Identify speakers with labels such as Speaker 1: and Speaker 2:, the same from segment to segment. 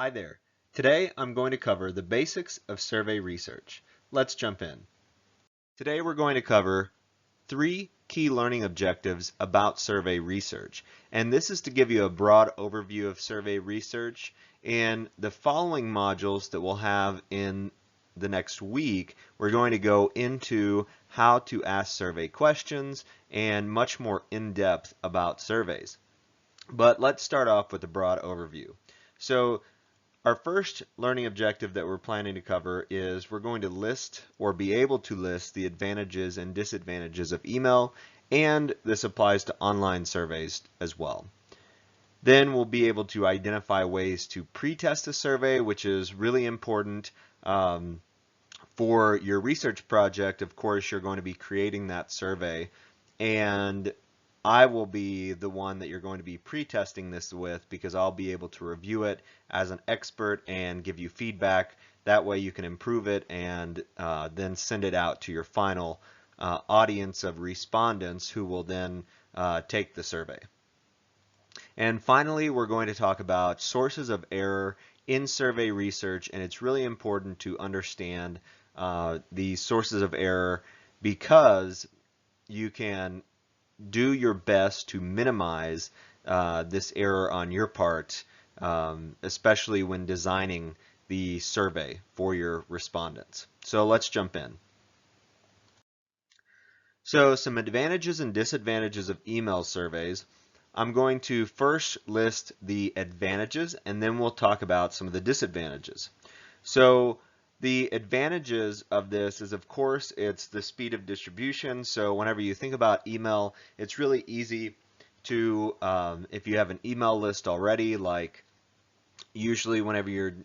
Speaker 1: Hi there. Today I'm going to cover the basics of survey research. Let's jump in. Today we're going to cover three key learning objectives about survey research. And this is to give you a broad overview of survey research. In the following modules that we'll have in the next week, we're going to go into how to ask survey questions and much more in-depth about surveys. But let's start off with a broad overview. So our first learning objective that we're planning to cover is we're going to list or be able to list the advantages and disadvantages of email, and this applies to online surveys as well. Then we'll be able to identify ways to pre-test a survey, which is really important for your research project. Of course, you're going to be creating that survey, and I will be the one that you're going to be pre-testing this with because I'll be able to review it as an expert and give you feedback. That way you can improve it and then send it out to your final audience of respondents who will then take the survey. And finally, we're going to talk about sources of error in survey research, and it's really important to understand the sources of error because you can do your best to minimize this error on your part, especially when designing the survey for your respondents. So let's jump in. So some advantages and disadvantages of email surveys. I'm going to first list the advantages and then we'll talk about some of the disadvantages. So the advantages of this is, of course, it's the speed of distribution. So whenever you think about email, it's really easy to, if you have an email list already, like usually whenever you're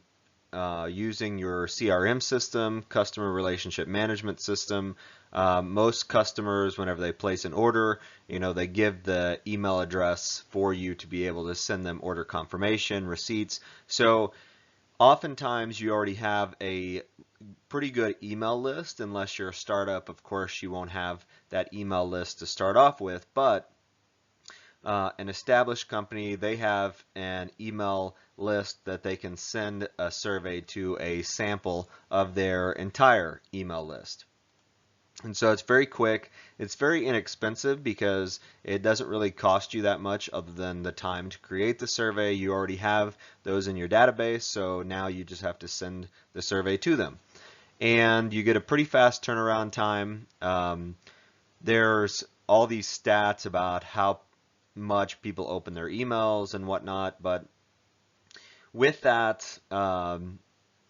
Speaker 1: using your CRM system, customer relationship management system, most customers, whenever they place an order, they give the email address for you to be able to send them order confirmation, receipts. So oftentimes you already have a pretty good email list. Unless you're a startup, of course, you won't have that email list to start off with, but an established company, they have an email list that they can send a survey to a sample of their entire email list. And so it's very quick. It's very inexpensive because it doesn't really cost you that much other than the time to create the survey. You already have those in your database, so now you just have to send the survey to them. And you get a pretty fast turnaround time. There's all these stats about how much people open their emails and whatnot, but with that,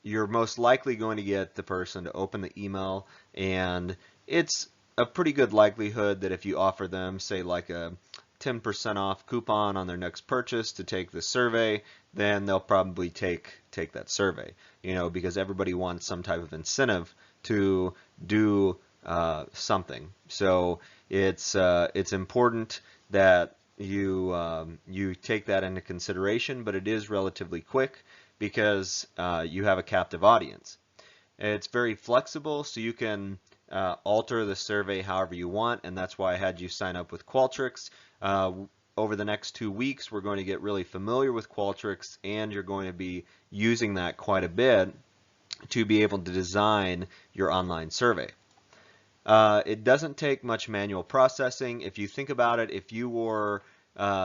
Speaker 1: you're most likely going to get the person to open the email, and it's a pretty good likelihood that if you offer them, say, like a 10% off coupon on their next purchase to take the survey, then they'll probably take that survey, because everybody wants some type of incentive to do something. So it's important that you take that into consideration, but it is relatively quick because you have a captive audience. It's very flexible, so you can alter the survey however you want, and that's why I had you sign up with Qualtrics. Over the next 2 weeks, we're going to get really familiar with Qualtrics, and you're going to be using that quite a bit to be able to design your online survey. It doesn't take much manual processing. If you think about it, if you were,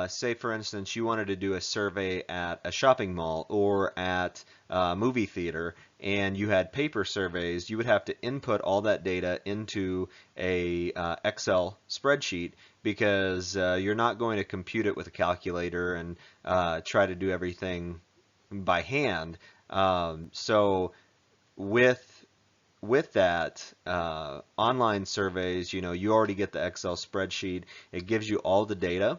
Speaker 1: say for instance, you wanted to do a survey at a shopping mall or at a movie theater and you had paper surveys, you would have to input all that data into a Excel spreadsheet because you're not going to compute it with a calculator and try to do everything by hand. So with that, online surveys, you already get the Excel spreadsheet. It gives you all the data.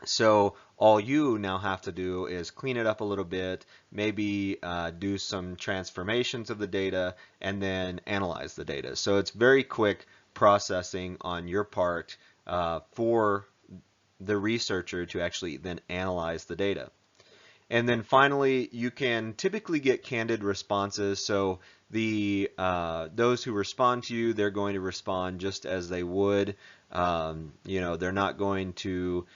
Speaker 1: So all you now have to do is clean it up a little bit, maybe do some transformations of the data, and then analyze the data. So it's very quick processing on your part for the researcher to actually then analyze the data. And then finally, you can typically get candid responses. So the those who respond to you, they're going to respond just as they would. They're not going to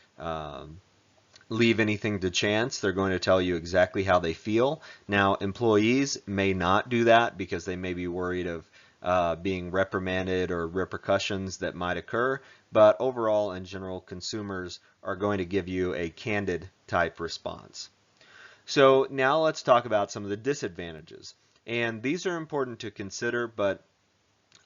Speaker 1: leave anything to chance. They're going to tell you exactly how they feel. Now, employees may not do that because they may be worried of being reprimanded or repercussions that might occur, but overall, in general, consumers are going to give you a candid type response. So now let's talk about some of the disadvantages. And these are important to consider, but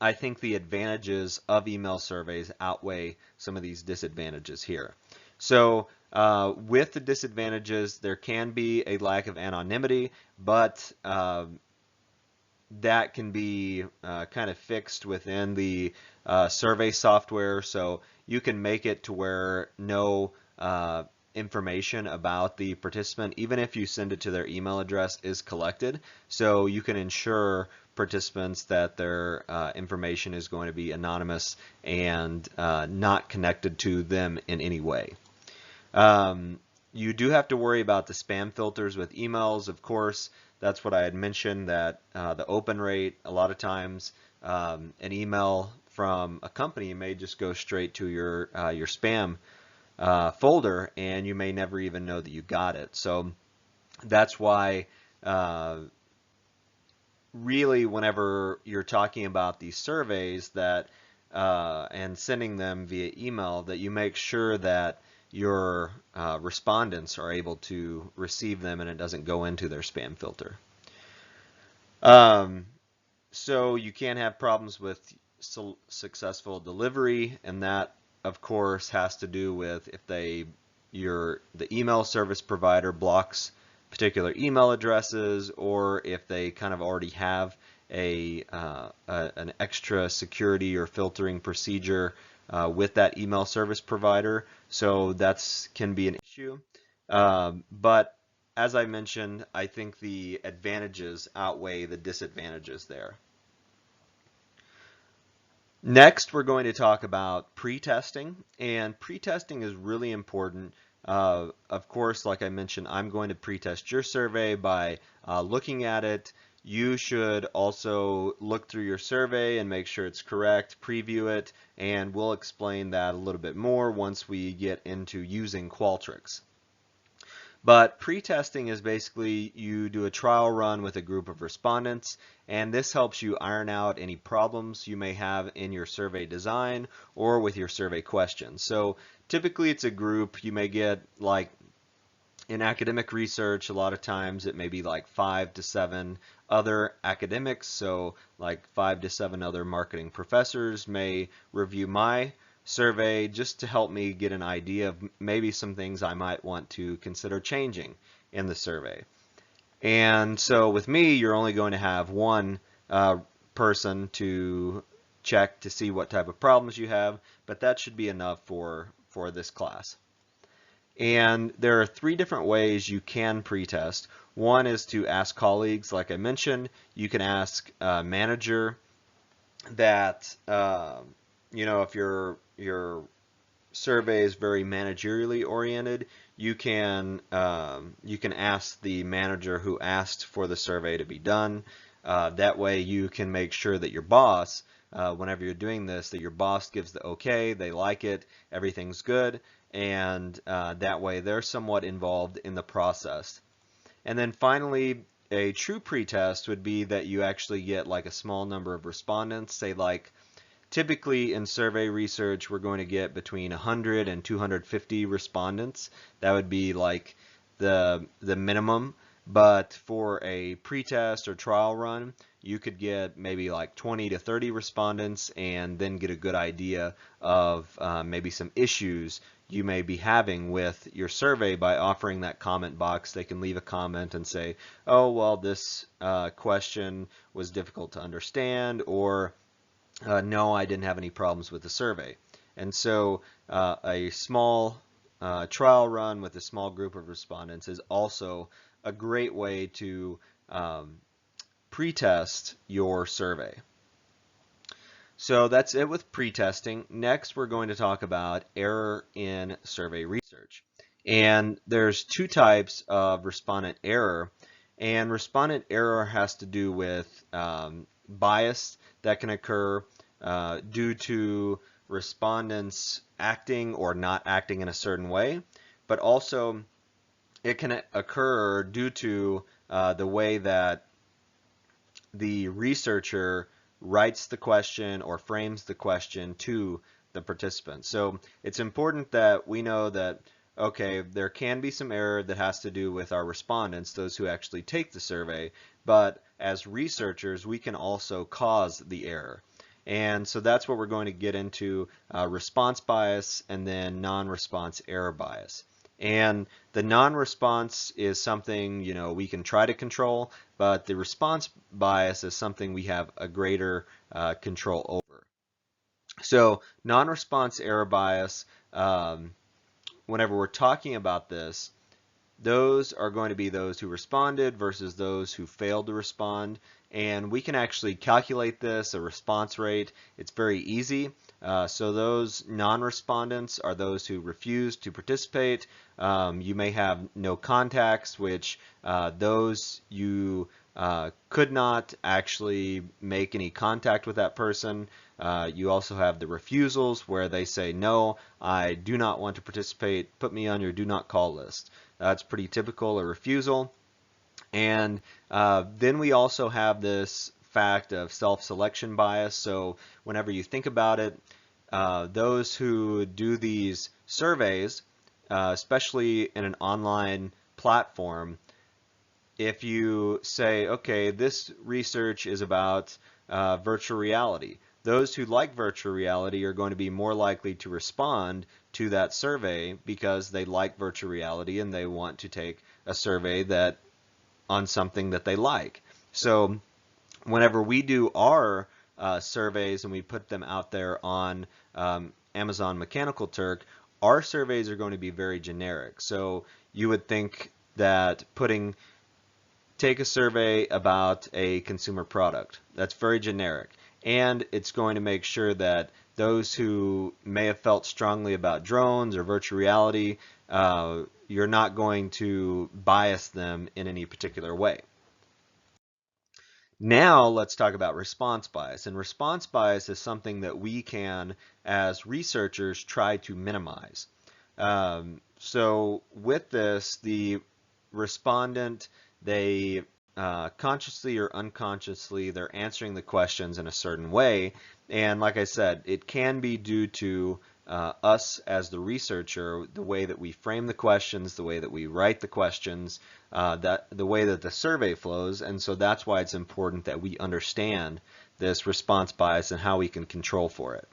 Speaker 1: I think the advantages of email surveys outweigh some of these disadvantages here. So with the disadvantages, there can be a lack of anonymity, but that can be kind of fixed within the survey software. So you can make it to where no information about the participant, even if you send it to their email address, is collected. So you can ensure participants that their information is going to be anonymous and not connected to them in any way. You do have to worry about the spam filters with emails, of course. That's what I had mentioned, that the open rate, a lot of times an email from a company may just go straight to your spam folder, and you may never even know that you got it. So that's why really whenever you're talking about these surveys that and sending them via email, that you make sure that your respondents are able to receive them and it doesn't go into their spam filter. So you can have problems with successful delivery, and that of course has to do with if the email service provider blocks particular email addresses, or if they kind of already have an extra security or filtering procedure with that email service provider. So that's can be an issue. But as I mentioned, I think the advantages outweigh the disadvantages there. Next, we're going to talk about pre-testing, and pre-testing is really important. Of course, like I mentioned, I'm going to pre-test your survey by looking at it. You should also look through your survey and make sure it's correct, preview it, and we'll explain that a little bit more once we get into using Qualtrics. But pre-testing is basically you do a trial run with a group of respondents, and this helps you iron out any problems you may have in your survey design or with your survey questions. So typically it's a group. You may get, like in academic research, a lot of times it may be like 5 to 7 other academics, so like 5 to 7 other marketing professors may review my survey just to help me get an idea of maybe some things I might want to consider changing in the survey. And so with me, you're only going to have one person to check to see what type of problems you have, but that should be enough for this class. And there are 3 different ways you can pre-test. One is to ask colleagues, like I mentioned. You can ask a manager that, if your survey is very managerially oriented, you can ask the manager who asked for the survey to be done. That way you can make sure that your boss, whenever you're doing this, that your boss gives the okay, they like it, everything's good, and that way they're somewhat involved in the process. And then finally, a true pretest would be that you actually get like a small number of respondents, say like typically in survey research we're going to get between 100 and 250 respondents. That would be like the minimum. But for a pretest or trial run, you could get maybe like 20 to 30 respondents and then get a good idea of maybe some issues you may be having with your survey by offering that comment box. They can leave a comment and say, oh, well, this question was difficult to understand, or no, I didn't have any problems with the survey. And so a small trial run with a small group of respondents is also a great way to pre-test your survey. So that's it with pre-testing. Next, we're going to talk about error in survey research. And there's 2 types of respondent error. And respondent error has to do with bias that can occur due to respondents acting or not acting in a certain way, but also it can occur due to the way that the researcher writes the question or frames the question to the participant. So it's important that we know that, okay, there can be some error that has to do with our respondents, those who actually take the survey, but as researchers, we can also cause the error. And so that's what we're going to get into, response bias and then non-response error bias. And the non-response is something, we can try to control, but the response bias is something we have a greater control over. So non-response error bias, whenever we're talking about this, those are going to be those who responded versus those who failed to respond. And we can actually calculate this, a response rate. It's very easy. So those non-respondents are those who refuse to participate. You may have no contacts, which those you could not actually make any contact with that person. You also have the refusals where they say, no, I do not want to participate, put me on your do not call list. That's pretty typical, a refusal. And then we also have this fact of self-selection bias. So whenever you think about it, those who do these surveys, especially in an online platform, if you say, okay, this research is about virtual reality, those who like virtual reality are going to be more likely to respond to that survey because they like virtual reality and they want to take a survey that on something that they like. So whenever we do our surveys and we put them out there on Amazon Mechanical Turk, our surveys are going to be very generic. So you would think that take a survey about a consumer product. That's very generic. And it's going to make sure that those who may have felt strongly about drones or virtual reality, you're not going to bias them in any particular way. Now let's talk about response bias. And response bias is something that we can, as researchers, try to minimize. So with this, the respondent, they consciously or unconsciously, they're answering the questions in a certain way. And like I said, it can be due to us as the researcher, the way that we frame the questions, the way that we write the questions, the way that the survey flows. And so that's why it's important that we understand this response bias and how we can control for it.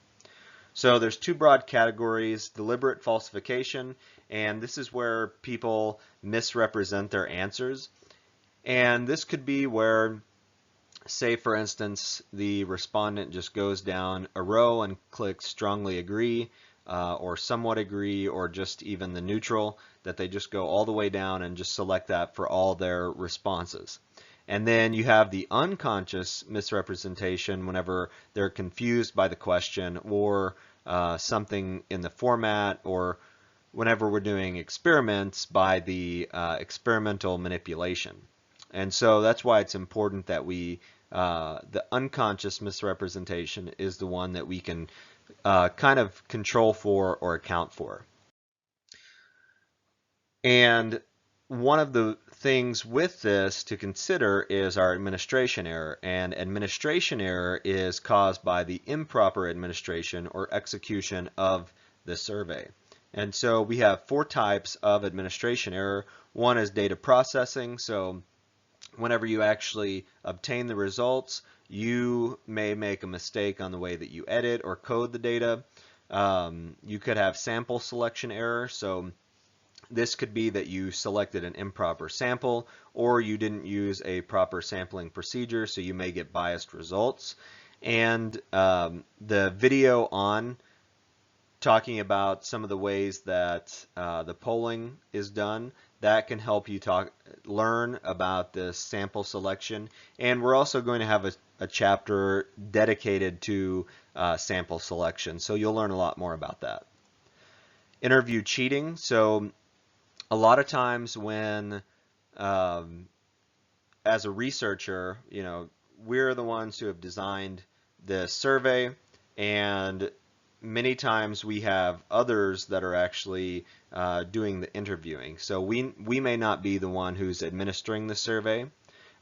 Speaker 1: So there's two broad categories: deliberate falsification, and this is where people misrepresent their answers. And this could be where, say for instance, the respondent just goes down a row and clicks strongly agree, or somewhat agree, or just even the neutral, that they just go all the way down and just select that for all their responses. And then you have the unconscious misrepresentation whenever they're confused by the question or something in the format, or whenever we're doing experiments by the experimental manipulation. And so that's why it's important that we, the unconscious misrepresentation is the one that we can kind of control for or account for. And one of the things with this to consider is our administration error. And administration error is caused by the improper administration or execution of the survey. And so we have four types of administration error. One is data processing. So whenever you actually obtain the results, you may make a mistake on the way that you edit or code the data. You could have sample selection error. So this could be that you selected an improper sample, or you didn't use a proper sampling procedure, so you may get biased results. And the video on talking about some of the ways that the polling is done, that can help you learn about this sample selection. And we're also going to have a chapter dedicated to sample selection, so you'll learn a lot more about that. Interview cheating. So a lot of times when, as a researcher, we're the ones who have designed this survey, and many times we have others that are actually doing the interviewing. So we may not be the one who's administering the survey,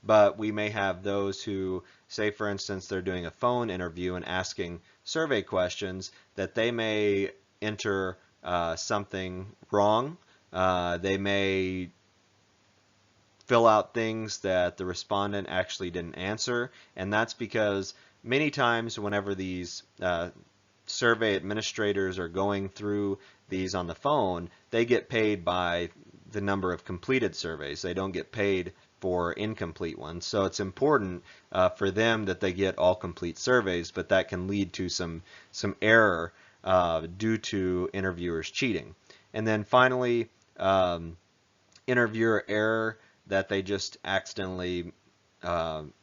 Speaker 1: but we may have those who, say for instance, they're doing a phone interview and asking survey questions, that they may enter something wrong. They may fill out things that the respondent actually didn't answer, and that's because many times whenever these survey administrators are going through these on the phone, they get paid by the number of completed surveys. They don't get paid for incomplete ones. So it's important for them that they get all complete surveys, but that can lead to some error due to interviewers cheating. And then finally, interviewer error, that they just accidentally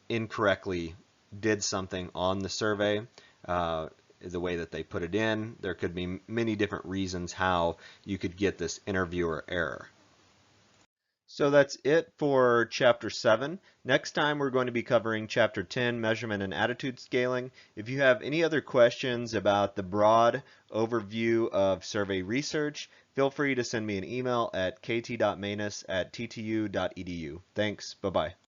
Speaker 1: incorrectly did something on the survey, the way that they put it in. There could be many different reasons how you could get this interviewer error. So that's it for Chapter 7. Next time we're going to be covering Chapter 10, Measurement and Attitude Scaling. If you have any other questions about the broad overview of survey research, feel free to send me an email at kt.manus@ttu.edu. Thanks. Bye-bye.